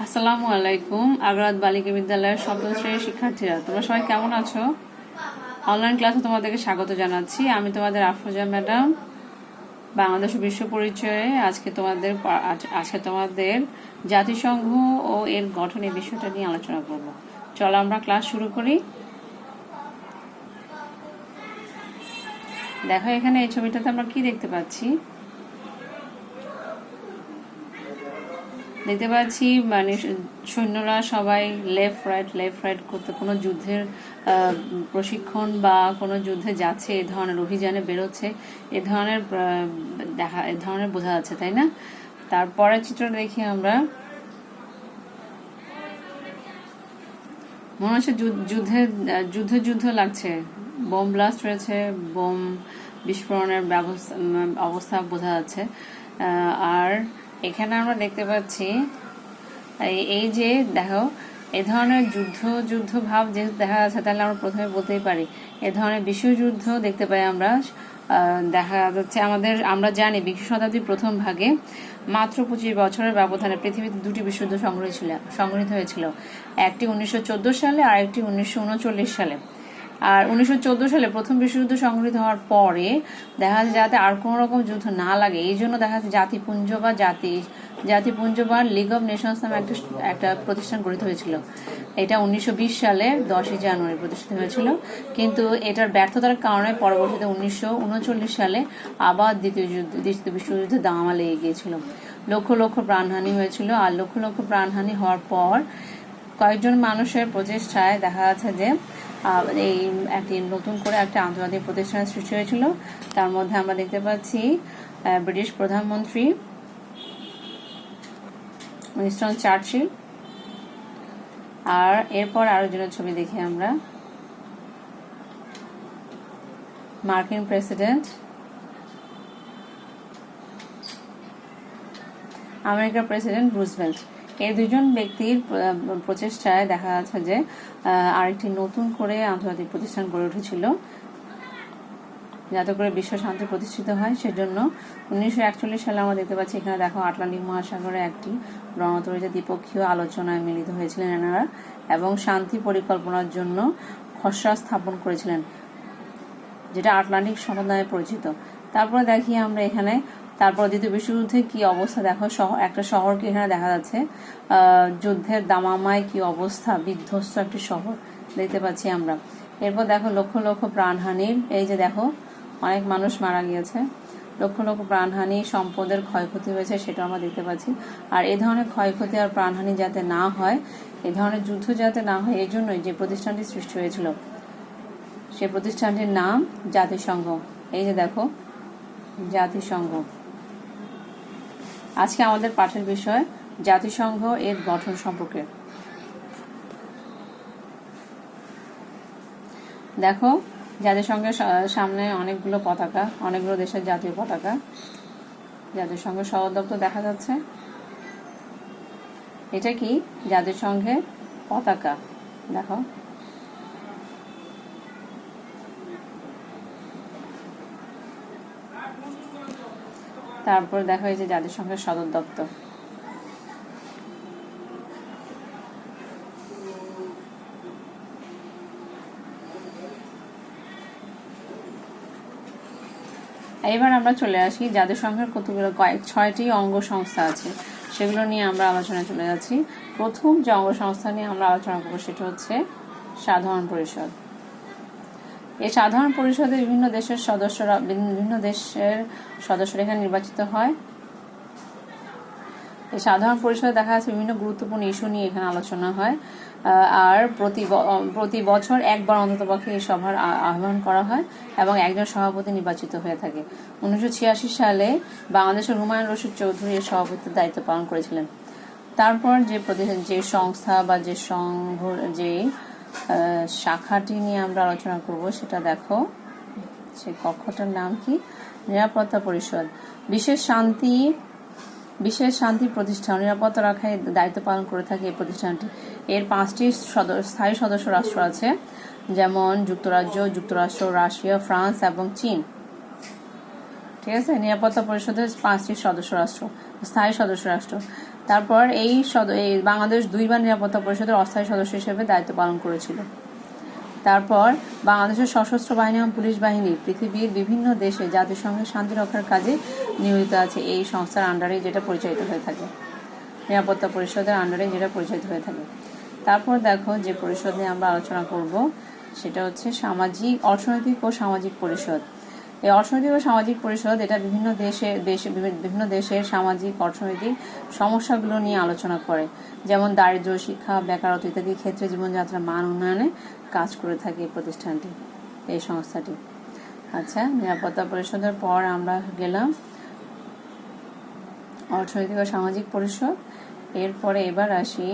আসসালামু আলাইকুম। আগ্রাবাদ বালিকা বিদ্যালয়ের সপ্তম শ্রেণীর শিক্ষার্থীরা, তোমরা সবাই কেমন আছো? অনলাইন ক্লাসে তোমাদেরকে স্বাগত জানাচ্ছি। আমি তোমাদের আফরোজা ম্যাডাম। বাংলাদেশ বিশ্ব পরিচয়ে আজকে তোমাদের জাতিসংঘ ও এর গঠন এই বিষয়টা নিয়ে আলোচনা করব। চলো আমরা ক্লাস শুরু করি। দেখো এখানে এই ছবিটাতে আমরা কি দেখতে পাচ্ছি। দেখতে পাচ্ছি মানে সৈন্যরা সবাই লেফট রাইট করতে কোনো যুদ্ধের প্রশিক্ষণ বা কোনো যুদ্ধে যাচ্ছে, এ ধরনের অভিযানে বেরোচ্ছে, এ ধরনের বোঝা যাচ্ছে, তাই না? তারপরের চিত্রটা দেখি আমরা, মনে হচ্ছে যুদ্ধ লাগছে। বোম ব্লাস্ট হয়েছে, বোম বিস্ফোরণের অবস্থা বোঝা যাচ্ছে। আর এখানে আমরা দেখতে পাচ্ছি এই যে দেখো এ ধরনের যুদ্ধ ভাব যে দেখা যাচ্ছে, তাহলে আমরা প্রথমে বলতেই পারি এ ধরনের বিশ্বযুদ্ধ দেখতে পাই আমরা। দেখা যাচ্ছে আমরা জানি বিংশ শতাব্দীর প্রথম ভাগে মাত্র 25 বছরের ব্যবধানে পৃথিবীতে দুটি বিশ্বযুদ্ধ সংঘটিত হয়েছিল। একটি 1914 সালে আর একটি 1939 সালে। আর 1914 সালে প্রথম বিশ্বযুদ্ধ সংঘটিত হওয়ার পরে দেখা যাচ্ছে যাতে আর কোনো রকম যুদ্ধ না লাগে, এই জন্য দেখা যাচ্ছে জাতিপুঞ্জ বা লিগ অব নেশনস নামে একটা প্রতিষ্ঠান গঠিত হয়েছিল। এটা 1920 সালে 10ই জানুয়ারি প্রতিষ্ঠিত হয়েছিল, কিন্তু এটার ব্যর্থতার কারণে পরবর্তীতে 1939 সালে আবার দ্বিতীয় বিশ্বযুদ্ধে দামামা লেগে গিয়েছিল। লক্ষ প্রাণহানি হয়েছিল। আর লক্ষ প্রাণহানি হওয়ার পর কয়েকজন মানুষের প্রচেষ্টায় দেখা যাচ্ছে যে এই নতুন করে একটা আন্তর্জাতিক প্রতিষ্ঠানের সৃষ্টি হয়েছিল। তার মধ্যে আমরা দেখতে পাচ্ছি ব্রিটিশ প্রধানমন্ত্রী উইনস্টন চার্চিল। আর এরপর আরো জনের ছবি দেখি আমরা, মার্কিন প্রেসিডেন্ট, আমেরিকার প্রেসিডেন্ট রুজভেল্ট। এই দুজন ব্যক্তির প্রচেষ্টায় দেখা যাচ্ছে যে আরেকটি নতুন করে আন্তর্জাতিক প্রতিষ্ঠান গড়ে উঠেছিল, যাতে করে বিশ্ব শান্তি প্রতিষ্ঠিত হয়। সেজন্য 1941 সালে আমরা দেখতে পাচ্ছি এখানে দেখো আটলান্টিক মহাসাগরে একটি রণতরীতে দ্বিপক্ষীয় আলোচনায় মিলিত হয়েছিলেন এনারা এবং শান্তি পরিকল্পনার জন্য খসড়া স্থাপন করেছিলেন, যেটা আটলান্টিক সনদ নামে পরিচিত। তারপরে দেখি আমরা এখানে তারপর দ্বিতীয় বিশ্বযুদ্ধে কি অবস্থা, দেখো একটা শহরকে এখানে দেখা যাচ্ছে, যুদ্ধের দামামায় কি অবস্থা, বিধ্বস্ত একটি শহর দেখতে পাচ্ছি আমরা। এরপর দেখো লক্ষ প্রাণহানির, এই যে দেখো অনেক মানুষ মারা গিয়েছে, লক্ষ প্রাণহানি, সম্পদের ক্ষয়ক্ষতি হয়েছে, সেটা আমরা দেখতে পাচ্ছি। আর এই ধরনের ক্ষয়ক্ষতি আর প্রাণহানি যাতে না হয়, এই ধরনের যুদ্ধ যাতে না হয়, এই জন্যই যে প্রতিষ্ঠানটি সৃষ্টি হয়েছিল, সেই প্রতিষ্ঠানটির নাম জাতিসংঘ। এই যে দেখো জাতিসংঘ। আজকে আমাদের পাঠের বিষয় জাতিসংঘ এর গঠন সম্পর্কে। দেখো জাতিসংঘের সামনে অনেকগুলো পতাকা, অনেকগুলো দেশের জাতীয় পতাকা। জাতিসংঘের সদর দপ্তর দেখা যাচ্ছে, এটা কি জাতিসংঘের পতাকা, দেখো। তারপর দেখো এই যে জাতিসংঘের সদর দপ্তর। এবার আমরা চলে আসি জাতিসংঘের কতগুলো 6টি অঙ্গ সংস্থা আছে, সেগুলো নিয়ে আমরা আলোচনায় চলে যাচ্ছি। প্রথম যে অঙ্গ সংস্থা নিয়ে আমরা আলোচনা করবো সেটা হচ্ছে সাধারণ পরিষদ। এই সাধারণ পরিষদে বিভিন্ন দেশের সদস্যরা এখানে নির্বাচিত হয়। এই সাধারণ পরিষদে দেখা যাচ্ছে বিভিন্ন গুরুত্বপূর্ণ ইস্যু নিয়ে এখানে আলোচনা হয়। আর প্রতি বছর একবার অন্ততপক্ষে এই সভার আহ্বান করা হয় এবং একজন সভাপতি নির্বাচিত হয়ে থাকে। 1986 সালে বাংলাদেশের হুমায়ুন রশিদ চৌধুরী এর সভাপতির দায়িত্ব পালন করেছিলেন। তারপর যে সংস্থা বা যে শাখাটি নিয়ে আমরা আলোচনা করব সেটা দেখো, সে কক্ষটার নাম কি, নিরাপত্তা পরিষদ। বিশেষ শান্তি প্রতিষ্ঠা, নিরাপত্তা রক্ষায় দায়িত্ব পালন করে থাকে এই প্রতিষ্ঠানটি। এর 5টি স্থায়ী সদস্য রাষ্ট্র আছে, যেমন যুক্তরাষ্ট্র, রাশিয়া, ফ্রান্স এবং চীন। ঠিক আছে, নিরাপত্তা পরিষদের 5টি স্থায়ী সদস্য রাষ্ট্র। তারপর এই বাংলাদেশ দুইবার নিরাপত্তা পরিষদের অস্থায়ী সদস্য হিসেবে দায়িত্ব পালন করেছিল। তারপর বাংলাদেশের সশস্ত্র বাহিনী এবং পুলিশ বাহিনী পৃথিবীর বিভিন্ন দেশে জাতিসংঘের শান্তি রক্ষার কাজে নিয়োজিত আছে, এই সংস্থার আন্ডারে যেটা পরিচালিত হয়ে থাকে, নিরাপত্তা পরিষদের আন্ডারে যেটা পরিচালিত হয়ে থাকে। তারপর দেখো যে পরিষদ নিয়ে আমরা আলোচনা করব সেটা হচ্ছে অর্থনৈতিক ও সামাজিক পরিষদ। এই অর্থনৈতিক ও সামাজিক পরিষদ এটা বিভিন্ন দেশের সামাজিক অর্থনৈতিক সমস্যাগুলো নিয়ে আলোচনা করে, যেমন দারিদ্র্য, শিক্ষা, বেকারত্ব ইত্যাদি ক্ষেত্রে জীবনযাত্রার মান উন্নয়নে কাজ করে থাকে এই প্রতিষ্ঠানটি, এই সংস্থাটি। আচ্ছা, নিরাপত্তা পরিষদের পর আমরা গেলাম অর্থনৈতিক ও সামাজিক পরিষদ। এরপরে এবার আসি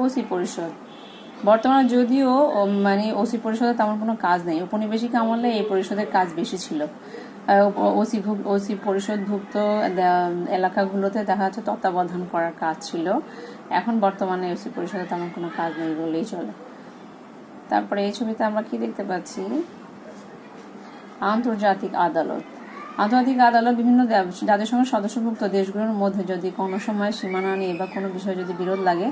ওসি পরিষদ। বর্তমানে যদিও ওসি পরিষদের তেমন কোনো কাজ নেই, উপনিবেশিক আমলে এই পরিষদের কাজ বেশি ছিল। ওসি পরিষদভুক্ত এলাকাগুলোতে দেখা যাচ্ছে তত্ত্বাবধান করার কাজ ছিল। এখন বর্তমানে ওসি পরিষদে তেমন কোনো কাজ নেই বললেই চলে। তারপরে এই ছবিতে আমরা কি দেখতে পাচ্ছি, আন্তর্জাতিক আদালত। আন্তর্জাতিক আদালত বিভিন্ন জাতিসংঘের সদস্যভুক্ত দেশগুলোর মধ্যে যদি কোনো সময় সীমানা নিয়ে বা কোনো বিষয়ে যদি বিরোধ লাগে,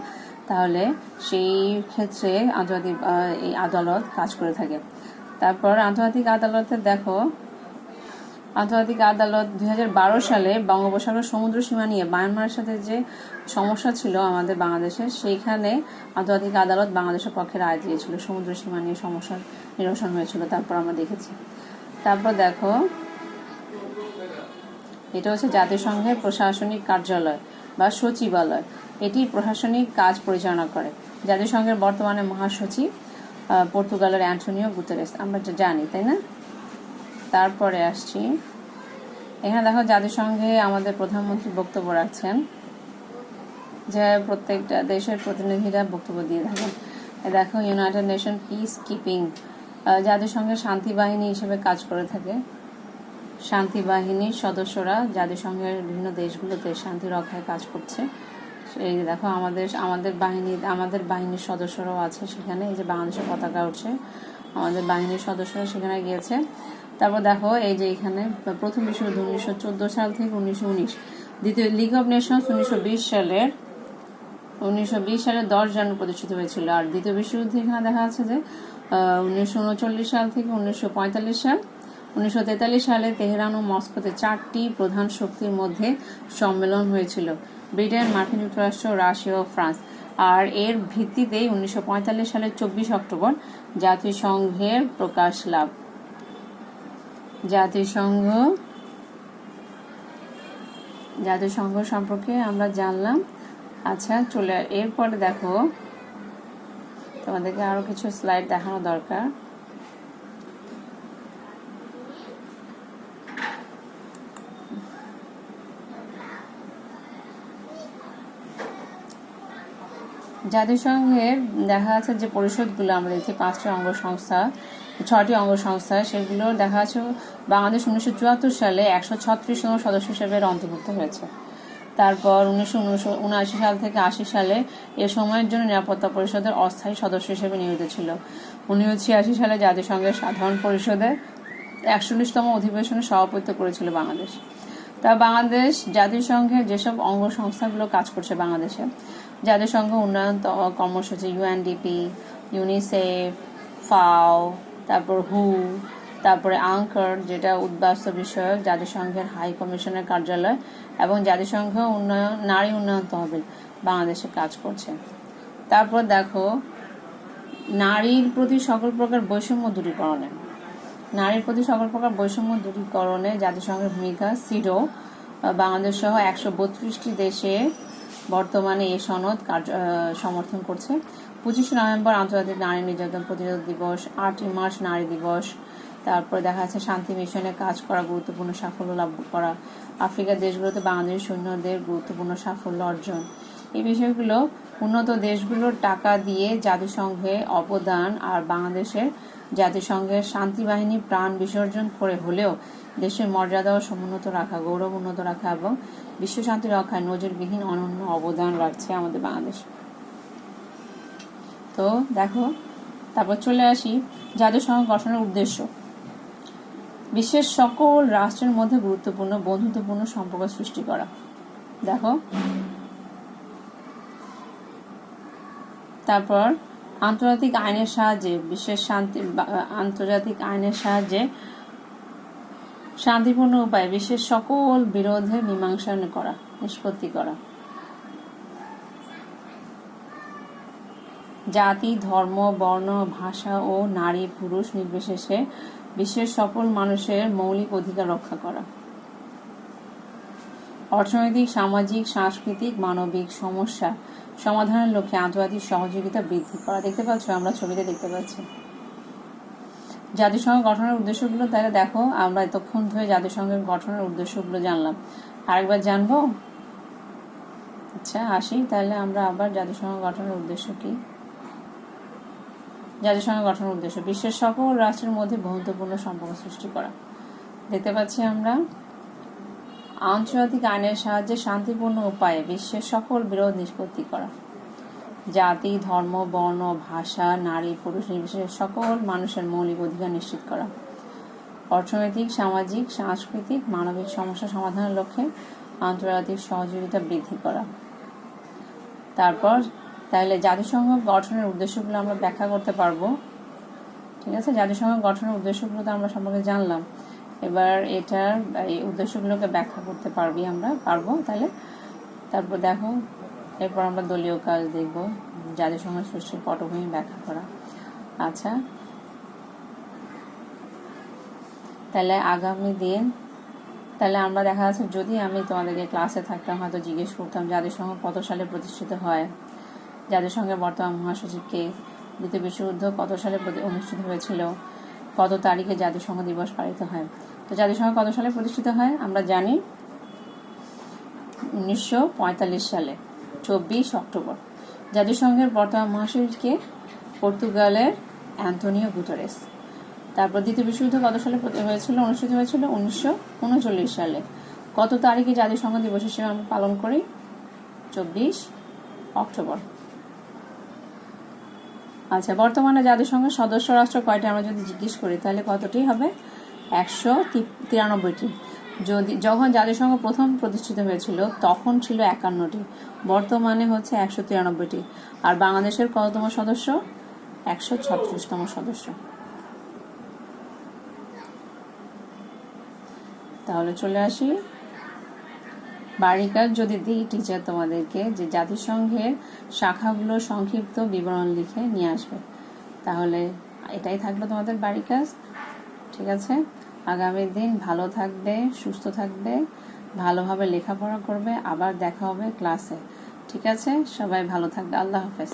তাহলে সেই ক্ষেত্রে এই আদালত কাজ করে থাকে। তারপর আন্তর্জাতিক আদালতে দেখো, আন্তর্জাতিক আদালত 2012 সালে বঙ্গোপসাগর সমুদ্র সীমা নিয়ে মায়ানমারের সাথে যে সমস্যা ছিল আমাদের বাংলাদেশের, সেইখানে আন্তর্জাতিক আদালত বাংলাদেশের পক্ষে রায় দিয়েছিল, সমুদ্র সীমা নিয়ে সমস্যার নিরসন হয়েছিল, তারপর আমরা দেখেছি। তারপর দেখো, এটা হচ্ছে জাতিসংঘের প্রশাসনিক কার্যালয় বা সচিবালয়। এটি প্রশাসনিক কাজ পরিচালনা করে। জাতিসংঘের বর্তমানে মহাসচিব পর্তুগালের অ্যান্টোনিও গুতেরেস, আমরা জানি, তাই না? তারপরে আসছি, এখানে দেখো জাতিসংঘে আমাদের প্রধানমন্ত্রী বক্তব্য রাখছেন, যে প্রত্যেকটা দেশের প্রতিনিধিরা বক্তব্য দিয়ে থাকেন। দেখো, ইউনাইটেড নেশন পিস কিপিং, জাতিসংঘের শান্তি বাহিনী হিসেবে কাজ করে থাকে। শান্তি বাহিনীর সদস্যরা জাতিসংঘের বিভিন্ন দেশগুলোতে শান্তি রক্ষায় কাজ করছে। এই দেখো, আমাদের বাহিনীর সদস্যরাও আছে সেখানে। এই যে বাংলাদেশের পতাকা উঠছে, আমাদের বাহিনীর সদস্যরা সেখানে গিয়েছে। তারপর দেখো, এই যে এখানে প্রথম বিশ্বযুদ্ধ 1914 সাল থেকে 1919, দ্বিতীয় লিগ অব নেশনস 1920 সালে 10 জানুয়ারি প্রতিষ্ঠিত হয়েছিল। আর দ্বিতীয় বিশ্বযুদ্ধে এখানে দেখা যাচ্ছে যে 1939 সাল থেকে 1945 সাল, 1943 সালে তেহরান ও মস্কোতে 4টি প্রধান শক্তির মধ্যে সম্মেলন হয়েছিল, ব্রিটেন, মার্কিন যুক্তরাষ্ট্র, রাশিয়া ও ফ্রান্স। আর এর ভিত্তিতেই 1945 সালের 24 অক্টোবর জাতিসংঘের প্রকাশ লাভ। জাতিসংঘ সম্পর্কে আমরা জানলাম। আচ্ছা, এরপরে দেখো, তোমাদেরকে আরো কিছু স্লাইড দেখানো দরকার। জাতিসংঘের দেখা যাচ্ছে যে পরিষদগুলো আমরা দেখি 6টি অঙ্গ সংস্থা, সেগুলো দেখা যাচ্ছে বাংলাদেশ 1974 সালে 136তম সদস্য হিসেবে অন্তর্ভুক্ত হয়েছে। তারপর 1979 সাল থেকে 80 সালে এ সময়ের জন্য নিরাপত্তা পরিষদের অস্থায়ী সদস্য হিসেবে নিয়োজিত ছিল। 1986 সালে জাতিসংঘের সাধারণ পরিষদের 41তম অধিবেশনে সভাপতিত্ব করেছিল বাংলাদেশ। তা বাংলাদেশ জাতিসংঘের যেসব অঙ্গ সংস্থাগুলো কাজ করছে বাংলাদেশে, জাতিসংঘ উন্নয়ন কর্মসূচি, ইউএনডিপি, ইউনিসেফ, ফাও, তারপর হু, তারপরে আঙ্কার যেটা উদ্বাস্তু বিষয়ক জাতিসংঘের হাই কমিশনের কার্যালয়, এবং জাতিসংঘ নারী উন্নয়ন তহবিল বাংলাদেশে কাজ করছে। তারপর দেখো, নারীর প্রতি সকল প্রকার বৈষম্য দূরীকরণে জাতিসংঘের ভূমিকা। সিডো বাংলাদেশ সহ 132টি দেশে বর্তমানে এই সনদ সমর্থন করছে। 25 নভেম্বর আন্তর্জাতিক নারী নির্যাতন প্রতিরোধ দিবস, 8ই মার্চ নারী দিবস। তারপরে দেখা যাচ্ছে শান্তি মিশনে কাজ করা, গুরুত্বপূর্ণ সাফল্য লাভ করা, আফ্রিকার দেশগুলোতে বাংলাদেশি সৈন্যদের গুরুত্বপূর্ণ সাফল্য অর্জন। এই বিষয়গুলো উন্নত দেশগুলোর টাকা দিয়ে জাতিসংঘে অবদান, আর বাংলাদেশের জাতিসংঘের শান্তি বাহিনী প্রাণ বিসর্জন করে হলেও দেশের মর্যাদা ও সমুন্নত রাখা, গৌরব উন্নত রাখা এবং বিশ্ব শান্তি রক্ষায় নজিরবিহীন অনন্য অবদান রাখছে আমাদের বাংলাদেশ। তো দেখো, তারপর চলে আসি জাতিসংঘ গঠনের উদ্দেশ্য। বিশ্বের সকল রাষ্ট্রের মধ্যে গুরুত্বপূর্ণ বন্ধুত্বপূর্ণ সম্পর্ক সৃষ্টি করা। দেখো, তারপর আন্তর্জাতিক আইনের সাহায্যে শান্তিপূর্ণ উপায়ে বিশ্বের সকল বিরোধের মীমাংসা করা, নিষ্পত্তি করা। জাতি, ধর্ম, বর্ণ, ভাষা ও নারী পুরুষ নির্বিশেষে বিশ্বের সকল মানুষের মৌলিক অধিকার রক্ষা করা। অর্থনৈতিক, সামাজিক, সাংস্কৃতিক, মানবিক সমস্যা সমাধানের লক্ষ্যে আন্তর্জাতিক সহযোগিতা বৃদ্ধি করা। দেখতে পাচ্ছ, আমরা ছবিতে দেখতে পাচ্ছি জাতিসংঘ গঠনের উদ্দেশ্যগুলো। তাহলে দেখো, আমরা এতক্ষণ ধরে জাতিসংঘের গঠনের উদ্দেশ্যগুলো জানলাম, আরেকবার জানবো। আচ্ছা, আসি তাহলে আমরা আবার জাতিসংঘ গঠনের উদ্দেশ্য কি। জাতিসংঘ গঠনের উদ্দেশ্য বিশ্বের সকল রাষ্ট্রের মধ্যে বন্ধুত্বপূর্ণ সম্পর্ক সৃষ্টি করা। দেখতে পাচ্ছি আমরা আন্তর্জাতিক আইনের সাহায্যে শান্তিপূর্ণ উপায়ে বিশ্বের সকল বিরোধ নিষ্পত্তি করা। জাতি, ধর্ম, বর্ণ, ভাষা, নারী পুরুষ নির্বিশেষে সকল মানুষের মৌলিক অধিকার নিশ্চিত করা। অর্থনৈতিক, সামাজিক, সাংস্কৃতিক, মানবিক সমস্যা সমাধানের লক্ষ্যে আন্তর্জাতিক সহযোগিতা বৃদ্ধি করা। তারপর তাহলে জাতিসংঘ গঠনের উদ্দেশ্যগুলো আমরা ব্যাখ্যা করতে পারবো। ঠিক আছে, জাতিসংঘ গঠনের উদ্দেশ্যগুলো তো আমরা সম্পর্কে জানলাম, এবার এটার এই উদ্দেশ্যগুলোকে ব্যাখ্যা করতে পারবো তাহলে। তারপর দেখো, এরপর আমরা দলীয় কাজ দেখব, জাতিসংঘ সৃষ্টির পটভূমি ব্যাখ্যা করা। আচ্ছা, তাহলে আগামী দিন তাহলে আমরা দেখা যাচ্ছে, যদি আমি তোমাদেরকে ক্লাসে থাকতাম হয়তো জিজ্ঞেস করতাম জাতিসংঘ কত সালে প্রতিষ্ঠিত হয়, জাতিসংঘের বর্তমান মহাসচিবকে, দ্বিতীয় বিশ্বযুদ্ধ কত সালে অনুষ্ঠিত হয়েছিল, কত তারিখে জাতিসংঘ দিবস পালিত হয়। তো জাতিসংঘ কত সালে প্রতিষ্ঠিত হয় আমরা জানি, 1945 সালে 24 অক্টোবর। জাতিসংঘের বর্তমান মহাসচিবকে পর্তুগালের অ্যান্তোনিও গুতেরেস। তারপর দ্বিতীয় বিশ্বযুদ্ধ কত সালে অনুষ্ঠিত হয়েছিল 1939 সালে। কত তারিখে জাতিসংঘ দিবস হিসেবে আমরা পালন করি, 24 অক্টোবর। আচ্ছা, বর্তমানে জাতিসংঘের সদস্য রাষ্ট্র কয়টা আমরা যদি জিজ্ঞেস করি তাহলে কতটি হবে, 193টি। যখন জাতিসংঘ প্রথম প্রতিষ্ঠিত হয়েছিল তখন ছিল 51টি, বর্তমানে হচ্ছে 193টি। আর বাংলাদেশের কততম সদস্য, 136তম সদস্য। তাহলে চলে আসি বাড়ির কাজ যদি দিই টিচার তোমাদেরকে, যে জাতিসংঘের শাখাগুলো সংক্ষিপ্ত বিবরণ লিখে নিয়ে আসবে। তাহলে এটাই থাকলো তোমাদের বাড়ির কাজ। ঠিক আছে, আগামী দিন ভালো থাকবে, সুস্থ থাকবে, ভালোভাবে লেখাপড়া করবে। আবার দেখা হবে ক্লাসে। ঠিক আছে, সবাই ভালো থাকবে। আল্লাহ হাফেজ।